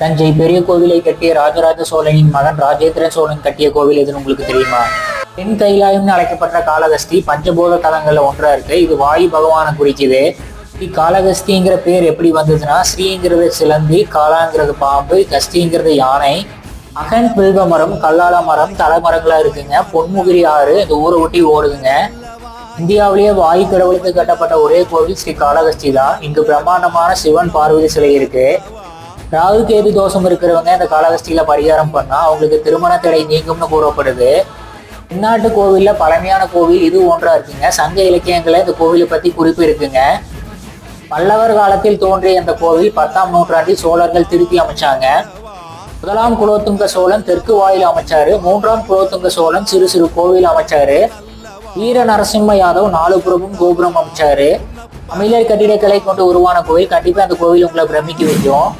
தஞ்சை பெரிய கோவிலை கட்டிய ராஜராஜ சோழனின் மகன் ராஜேந்திர சோழன் கட்டிய கோவில் எதுன்னு உங்களுக்கு தெரியுமா? தென் கைலாயம்னு அழைக்கப்பட்ட காளகஸ்தி பஞ்சபூத தலங்கள்ல ஒன்றா இருக்கு. இது வாயு பகவானை குறிக்குது. காளகஸ்திங்கிற பேர் எப்படி வந்ததுன்னா, ஸ்ரீங்கிறது சிலந்தி, காளாங்கிறது பாம்பு, கஸ்திங்கிறது யானை. அகன் பில்வ மரம், கல்லால மரம், தலைமரங்களா இருக்குங்க. பொன்முகிரி ஆறு இந்த ஊரை ஒட்டி ஓடுதுங்க. இந்தியாவிலேயே வாயு கடவுளுக்கு கட்டப்பட்ட ஒரே கோவில் ஸ்ரீ காளகஸ்தி தான். இங்கு பிரம்மாண்டமான சிவன் பார்வதி சிலை இருக்கு. ராகு கேது தோஷம் இருக்கிறவங்க இந்த காளகஸ்தியில பரிகாரம் பண்ணா அவங்களுக்கு திருமண தடை நீங்கும்னு கூறப்படுது. தென்னாட்டு கோவில்ல பழமையான கோவில் இது ஒன்றா இருக்குங்க. சங்க இலக்கியங்களை இந்த கோவிலை பத்தி குறிப்பு இருக்குங்க. பல்லவர் காலத்தில் தோன்றிய இந்த கோவில் 10ஆம் நூற்றாண்டில் சோழர்கள் திருப்பி அமைச்சாங்க. முதலாம் குலோத்துங்க சோழன் தெற்கு வாயில் அமைச்சாரு. 3ஆம் குலோத்துங்க சோழன் சிறு சிறு கோவில் அமைச்சாரு. வீர நரசிம்ம யாதவ் 4 புறமும் கோபுரம் அமைச்சாரு. தமிழர் கட்டிடக்கலை கொண்டு உருவான கோவில். கண்டிப்பா அந்த கோவில் உங்களை பிரமிக்க வைக்கும்.